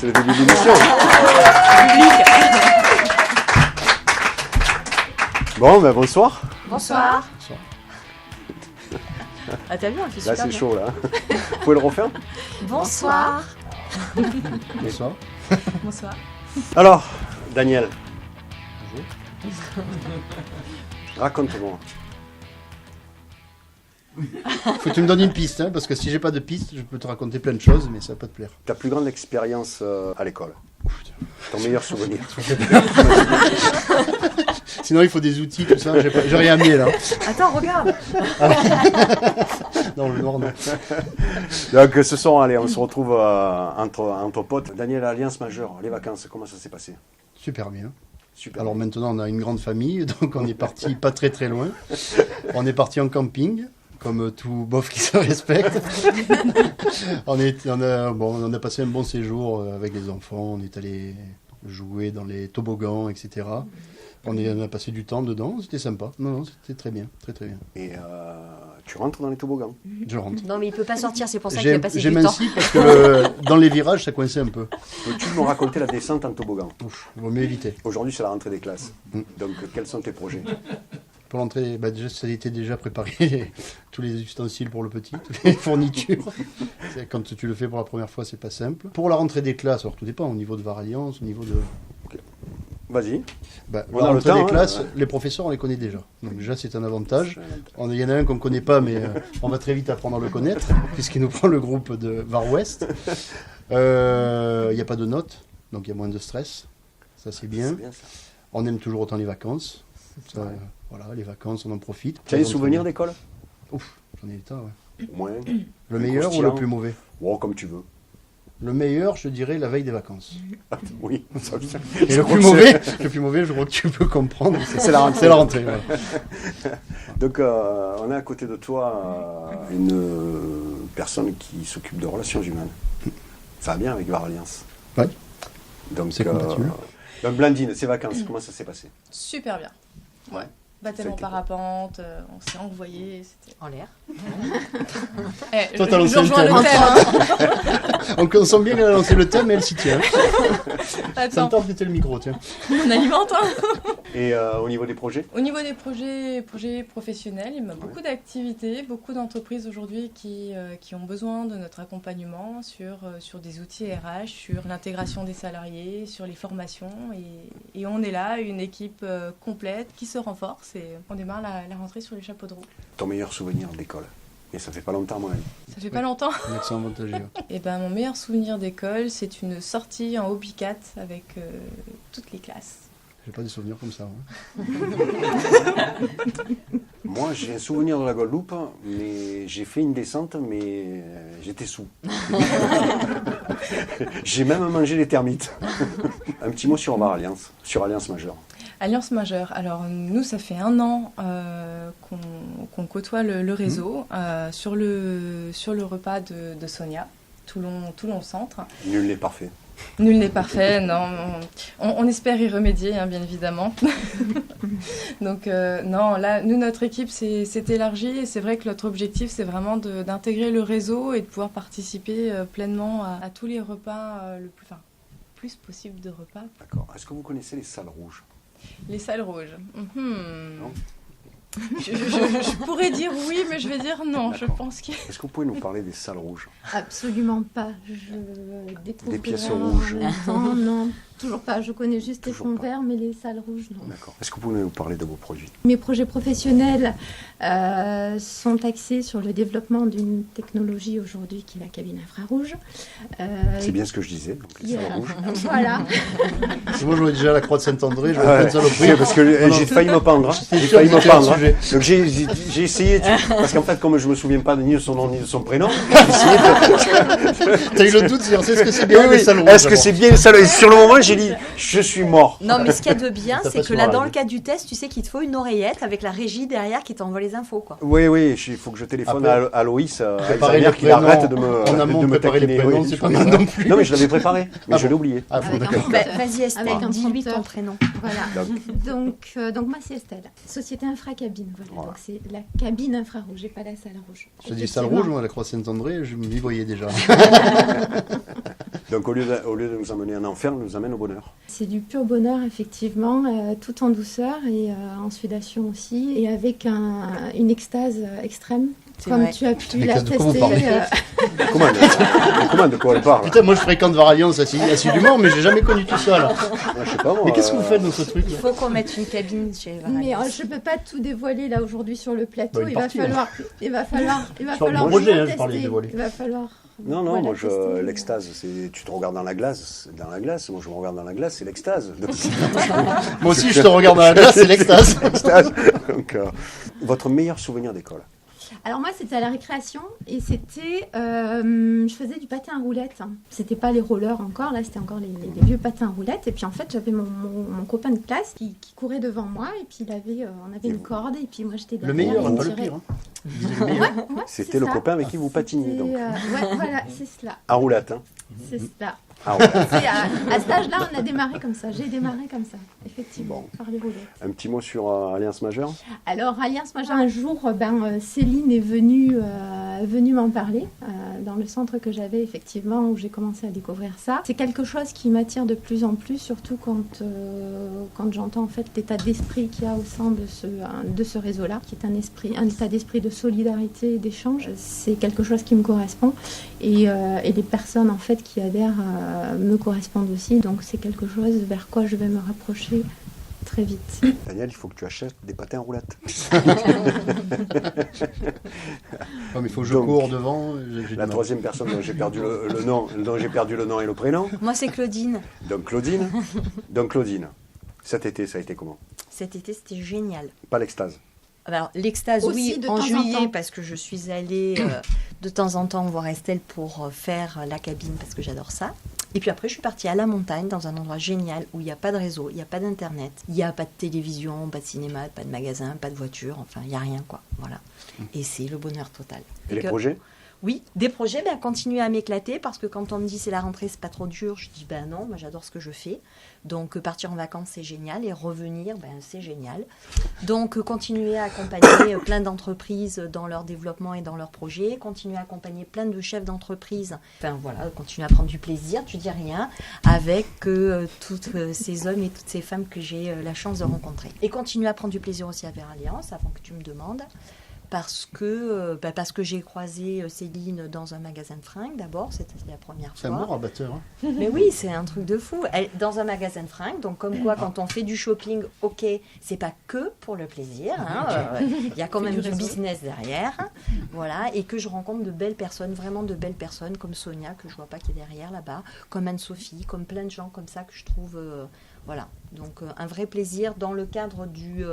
C'est le début de l'émission. Bon, ben bonsoir. Bonsoir. Ah, t'as vu, on fait super Là, c'est bien. chaud, là. Vous pouvez le refaire? Bonsoir. Bonsoir. Bonsoir. Alors, Daniel. Raconte-moi. Faut que tu me donnes une piste, hein, parce que si j'ai pas de piste, je peux te raconter plein de choses, mais ça va pas te plaire. Ta plus grande expérience à l'école. Ton meilleur souvenir. Sinon, il faut des outils, tout ça. J'ai rien amené là. Attends, regarde. Dans le noir, non. Donc, ce soir, allez, on se retrouve entre potes. Daniel, Alliance Majeure, les vacances, comment ça s'est passé? Super bien. Super. Alors maintenant, on a une grande famille, donc on est parti pas très très loin. On est parti en camping, comme tout bof qui se respecte. On a passé un bon séjour avec les enfants. On est allé jouer dans les toboggans, etc. On a passé du temps dedans, c'était sympa. Non, c'était très bien, très très bien. Et tu rentres dans les toboggans? Je rentre. Non, mais il peut pas sortir, c'est pour ça qu'il a passé J'ai du temps. minci parce que dans les virages, ça coinçait un peu. Peux-tu me raconter la descente en toboggan? Ouf, il vaut mieux éviter. Aujourd'hui, c'est la rentrée des classes. Donc, quels sont tes projets? Pour l'entrée, déjà, ça a été déjà préparé, tous les ustensiles pour le petit, toutes les fournitures. Quand tu le fais pour la première fois, c'est pas simple. Pour la rentrée des classes, alors tout dépend, au niveau de Var-Alliance, au niveau de... Vas-y. La On a le rentrée temps, des hein, classes, ouais. Les professeurs, on les connaît déjà. Donc déjà, c'est un avantage. Il y en a un qu'on ne connaît pas, mais on va très vite apprendre à le connaître, puisqu'il nous prend le groupe de Var-Ouest. Il n'y a pas de notes, donc il y a moins de stress. Ça, c'est bien. C'est bien ça. On aime toujours autant les vacances. Ça, voilà, les vacances, on en profite. Tu as des souvenirs d'école? Ouf, j'en ai des tas, ouais. Au moins. Le meilleur ou croustillant. le plus mauvais? Oh, comme tu veux. Le meilleur, je dirais, la veille des vacances. Oui. Et le plus mauvais, je crois que tu peux comprendre. C'est la rentrée. C'est la rentrée, voilà. Donc, on a à côté de toi une personne qui s'occupe de relations humaines. Ça va bien avec Var-Alliance. Ouais. Donc, C'est compatible. donc, Blandine, ces vacances, comment ça s'est passé? Super bien. Ouais. Baptême Ça a en été parapente, on s'est envoyé. C'était... En l'air. Eh, Toi, t'as lancé je rejoins le le thème. thème. Donc on sent bien qu'elle a lancé le thème, mais elle s'y tient. Ça me Attends, tente d'éteindre le micro, tiens. on alimente. Hein. Et au niveau des projets? Au niveau des projets professionnels, il y a beaucoup d'activités, beaucoup d'entreprises aujourd'hui qui ont besoin de notre accompagnement sur des outils RH, sur l'intégration des salariés, sur les formations. Et on est là, une équipe complète qui se renforce et on démarre la rentrée sur les chapeaux de roue. Ton meilleur souvenir d'école? Et ça fait pas longtemps, moi. Ça fait pas longtemps. Un accent avantagé. Ouais. Et ben, mon meilleur souvenir d'école, c'est une sortie en Hobbycat avec toutes les classes. J'ai pas des souvenirs comme ça. Ouais. Moi, j'ai un souvenir de la Guadeloupe, mais j'ai fait une descente, mais j'étais sous. J'ai même mangé les termites. Un petit mot sur Var-Alliance, sur Alliance Majeure. Alliance Majeure. Alors nous, ça fait 1 an qu'on côtoie le réseau sur le repas de Sonia, Toulon Centre. Nul n'est parfait. Nul n'est parfait, non. On espère y remédier, hein, bien évidemment. Donc non, là, nous, notre équipe s'est élargie et c'est vrai que notre objectif, c'est vraiment d'intégrer le réseau et de pouvoir participer pleinement à tous les repas, le plus possible de repas. D'accord. Est-ce que vous connaissez les salles rouges? Les salles rouges. Non. Je pourrais dire oui, mais je vais dire non. Je D'accord. pense que... Est-ce que vous pouvez nous parler des salles rouges? Absolument pas. Je découvre Des pièces en rouges. même temps. Non, toujours pas. Je connais juste les Toujours fonds pas. verts, mais les salles rouges, non. D'accord. Est-ce que vous pouvez nous parler de vos produits? Mes projets professionnels sont axés sur le développement d'une technologie aujourd'hui qui est la cabine infrarouge. C'est bien ce que je disais, donc les salles rouges. Voilà. Si moi j'aurais déjà la croix de Saint-André, j'aurais Ouais, fait une saloperie. oui, parce que j'ai failli me pendre. Hein. J'ai failli me pendre. Hein. Donc j'ai essayé, parce qu'en fait, comme je me souviens pas ni de son nom ni de son prénom, j'ai essayé de... T'as eu le doute, est-ce que c'est bien Oui, les salons? est-ce que c'est bien les salles? Et sur le moment, j'ai dit, je suis mort. Non, mais ce qu'il y a de bien, Ça c'est passe que sur là, la dans radio. le cas du test, tu sais qu'il te faut une oreillette avec la régie derrière qui t'envoie les infos, quoi. Oui, il faut que je téléphone Après, à Loïs, à préparer Alzheimer, les qu'il arrête de prénoms me, en amont, de me préparer les taquiner. prénoms, Oui, c'est je pas fais mal ça. non plus. Non, mais je l'avais préparé, mais Ah je l'ai bon. oublié. Ah, bon, Avec un d'accord. prompteur. Vas-y, Estelle, Avec un dis-lui prompteur. ton prénom. Voilà. Donc, Donc moi, c'est Estelle. Société Infracabine. cabine, voilà. Voilà. Donc c'est la cabine infrarouge et pas la salle rouge. Je dis salle Effectivement. rouge, moi, la Croix Saint-André, je m'y voyais déjà. Donc au lieu de nous amener en enfer, nous amène au bonheur. C'est du pur bonheur, effectivement, tout en douceur et en sudation aussi, et avec une extase extrême, C'est comme vrai. tu as pu Mais la de quoi vous tester. parlez Comment de quoi elle parle? Putain, moi je fréquente Var-Alliance assidûment, mais j'ai jamais connu tout ça, là. Je sais pas moi. Mais qu'est-ce que vous faites dans ce truc Il faut qu'on mette une cabine chez Mais Varalliance. je ne peux pas tout dévoiler là aujourd'hui sur le plateau. Bah, une partie, il va falloir Sur le vous projet, tester. je parlais de dévoiler. Il va falloir. Non, voilà, moi tester. l'extase, c'est tu te regardes dans la glace, Moi je me regarde dans la glace, c'est l'extase. Donc, Moi aussi, je te regarde dans la glace, c'est l'extase. l'extase. Donc, votre meilleur souvenir d'école? Alors moi, c'était à la récréation et c'était, je faisais du patin à roulettes. C'était pas les rollers encore, là c'était encore les vieux patins à roulettes. Et puis en fait, j'avais mon copain de classe qui courait devant moi et puis on avait une corde et puis moi j'étais Le derrière. meilleur, il me pas le tirait. pire. Hein. Je disais le meilleur. Ouais, C'était c'est le ça. copain avec qui vous patiniez, C'était, donc. ouais, voilà, c'est cela. À roulette, hein. C'est cela. À roulette. C'est à cet âge-là, on a démarré comme ça. J'ai démarré comme ça, effectivement, par les roulettes. Un petit mot sur Alliance Majeure? Alors, Alliance Majeure, un jour, Céline est venue m'en parler dans le centre que j'avais, effectivement, où j'ai commencé à découvrir ça. C'est quelque chose qui m'attire de plus en plus, surtout quand j'entends en fait l'état d'esprit qu'il y a au sein de ce réseau-là, qui est un état d'esprit de solidarité et d'échange. C'est quelque chose qui me correspond et les personnes en fait qui adhèrent me correspondent aussi. Donc, c'est quelque chose vers quoi je vais me rapprocher très vite. Daniel, il faut que tu achètes des patins à roulettes. Ouais, mais il faut que je Donc, cours devant. J'ai du La mal. troisième personne dont j'ai perdu le nom, dont j'ai perdu le nom et le prénom. Moi, c'est Claudine. Donc Claudine. Cet été, ça a été comment? Cet été, c'était génial. Pas l'extase. Alors, l'extase, Aussi, oui, de en temps en juillet, temps. parce que je suis allée de temps en temps voir Estelle pour faire la cabine, parce que j'adore ça. Et puis après, je suis partie à la montagne, dans un endroit génial, où il n'y a pas de réseau, il n'y a pas d'internet, il n'y a pas de télévision, pas de cinéma, pas de magasin, pas de voiture, enfin, il n'y a rien, quoi. Voilà. Et c'est le bonheur total. Et les que- projets? Oui, des projets, continuer à m'éclater, parce que quand on me dit c'est la rentrée, c'est pas trop dur, je dis ben non, moi j'adore ce que je fais. Donc partir en vacances, c'est génial, et revenir, c'est génial. Donc continuer à accompagner plein d'entreprises dans leur développement et dans leurs projets, continuer à accompagner plein de chefs d'entreprise, enfin voilà, continuer à prendre du plaisir, tu dis rien, avec tous ces hommes et toutes ces femmes que j'ai la chance de rencontrer. Et continuer à prendre du plaisir aussi avec Alliance, avant que tu me demandes. Parce que j'ai croisé Céline dans un magasin de fringues d'abord, c'était la première C'est un fois. bon rabatteur. Hein. Mais oui, c'est un truc de fou. Dans un magasin de fringues, donc comme quoi quand on fait du shopping, ok, c'est pas que pour le plaisir, il y a quand même du business derrière, voilà, et que je rencontre de belles personnes, vraiment de belles personnes comme Sonia que je vois pas qui est derrière là-bas, comme Anne-Sophie, comme plein de gens comme ça que je trouve, voilà. Donc un vrai plaisir dans le cadre du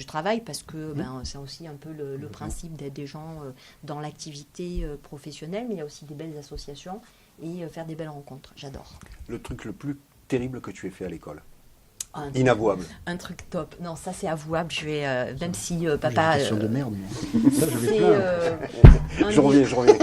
travail, parce que c'est aussi un peu le principe d'être des gens dans l'activité professionnelle, mais il y a aussi des belles associations et faire des belles rencontres. J'adore. Le truc le plus terrible que tu aies fait à l'école? Un, Inavouable. un truc top. Non, ça c'est avouable. Je vais, même si J'ai papa. une question de merde. Moi. Ça, je vais C'est Je reviens.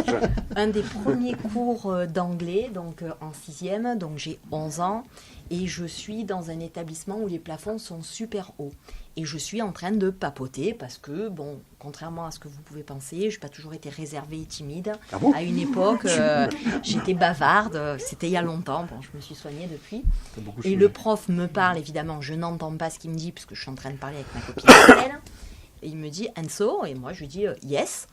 un des premiers cours d'anglais, donc en 6e, donc j'ai 11 ans, et je suis dans un établissement où les plafonds sont super hauts. Et je suis en train de papoter parce que, bon, contrairement à ce que vous pouvez penser, je n'ai pas toujours été réservée et timide. Ah bon? À une époque, j'étais bavarde, c'était il y a longtemps, bon, je me suis soignée depuis. T'as beaucoup Et changé. le prof me parle, évidemment, je n'entends pas ce qu'il me dit puisque je suis en train de parler avec ma copine Estelle. Et il me dit, Enzo, et moi je lui dis, yes.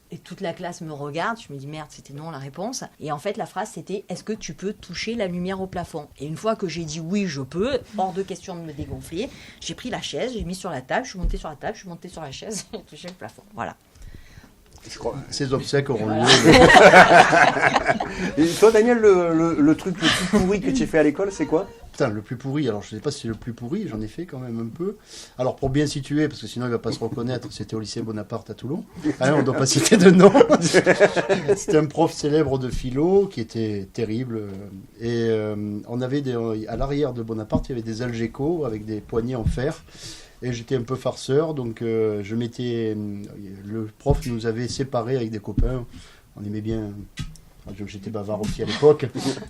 Et toute la classe me regarde, je me dis merde, c'était non la réponse. Et en fait, la phrase c'était est-ce que tu peux toucher la lumière au plafond? Et une fois que j'ai dit oui, je peux, hors de question de me dégonfler, j'ai pris la chaise, j'ai mis sur la table, je suis montée sur la table, je suis montée sur la chaise, j'ai touché le plafond. Voilà. Je crois. Ces obsèques auront lieu. Et toi, Daniel, le truc le plus pourri que tu as fait à l'école, c'est quoi? Putain, le plus pourri, alors je sais pas si c'est le plus pourri, j'en ai fait quand même un peu. Alors pour bien situer, parce que sinon il va pas se reconnaître, c'était au lycée Bonaparte à Toulon. Ah, on ne doit pas citer de nom. C'était un prof célèbre de philo qui était terrible. Et on avait à l'arrière de Bonaparte, il y avait des algécos avec des poignées en fer. Et j'étais un peu farceur, donc le prof nous avait séparés avec des copains. On aimait bien J'étais bavard aussi à l'époque.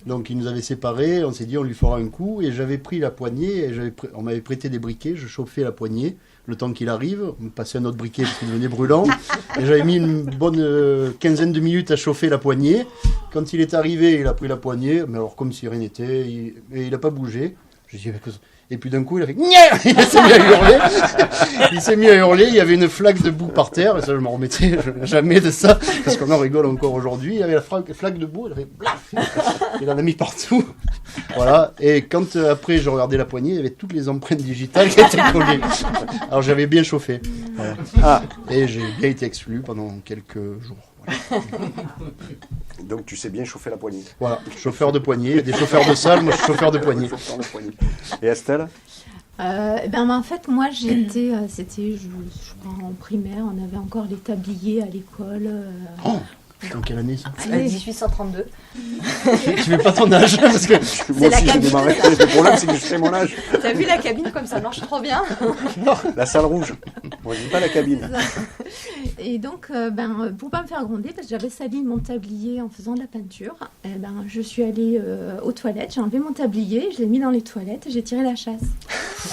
Donc il nous avait séparés, on s'est dit on lui fera un coup. Et j'avais pris la poignée, et on m'avait prêté des briquets, je chauffais la poignée. Le temps qu'il arrive, on me passait un autre briquet parce qu'il devenait brûlant. Et j'avais mis une bonne quinzaine de minutes à chauffer la poignée. Quand il est arrivé, il a pris la poignée, mais alors comme si rien n'était, et il n'a pas bougé. Je dis, et puis d'un coup, il a fait Nya il s'est mis à hurler. Il s'est mis à hurler. Il y avait une flaque de boue par terre. Et ça, je me remettrai jamais de ça. Parce qu'on en rigole encore aujourd'hui. Il y avait la flaque de boue. Il a fait blaf. Il en a mis partout. Voilà. Et quand après, je regardais la poignée, il y avait toutes les empreintes digitales qui étaient collées. Alors, j'avais bien chauffé. Voilà. Et j'ai bien été exclu pendant quelques jours. Voilà. Donc tu sais bien chauffer la poignée. Voilà, chauffeur de poignée, des chauffeurs de salle, moi je suis chauffeur de poignée. Et Estelle? En fait, moi j'étais, je crois en primaire, on avait encore les tabliers à l'école. Dans quelle année ça? 1832. Tu fais pas ton âge parce que Moi la aussi j'ai cabine. démarré. Le problème c'est que je fais mon âge. T'as vu la cabine comme ça marche trop bien? La salle rouge. On dit pas la cabine. Et donc, pour pas me faire gronder, parce que j'avais sali mon tablier en faisant de la peinture, je suis allée aux toilettes, j'ai enlevé mon tablier, je l'ai mis dans les toilettes et j'ai tiré la chasse.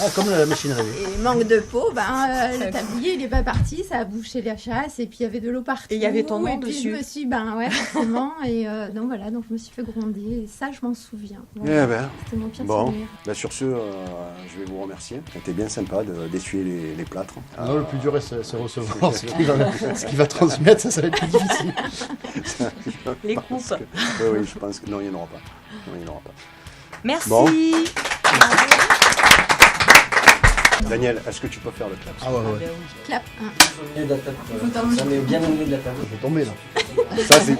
ah, comme la machine à laver. Et manque de peau, le tablier il est pas parti, ça a bouché la chasse et puis il y avait de l'eau partout. Et il y avait ton nom et puis dessus. Je me suis, forcément, et donc voilà, donc je me suis fait gronder et ça je m'en souviens. Voilà. Eh ben, C'était mon pire bon. souvenir. Sur ce, je vais vous remercier. C'était bien sympa d'essuyer les plâtres. Non, le plus dur c'est recevoir ce qu'il va transmettre, ça va être plus difficile. Les coupes. Oui, je pense que non, il n'y en aura pas. Non, il n'y en aura pas. Merci. Bon. Daniel, est-ce que tu peux faire le clap? Ah ouais. Clap. Ça met bien au milieu de la table. Je vais tomber là.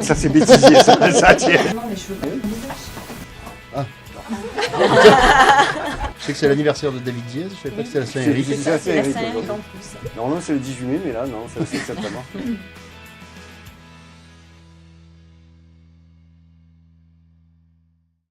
Ça c'est bêtisier, ça tiens. Je sais que c'est l'anniversaire de David Diaz, je savais pas que c'était la Saint-Eric. C'est assez La Eric Saint-Eric aujourd'hui. en plus. Normalement c'est le 18 mai, mais là non, c'est le 7 septembre.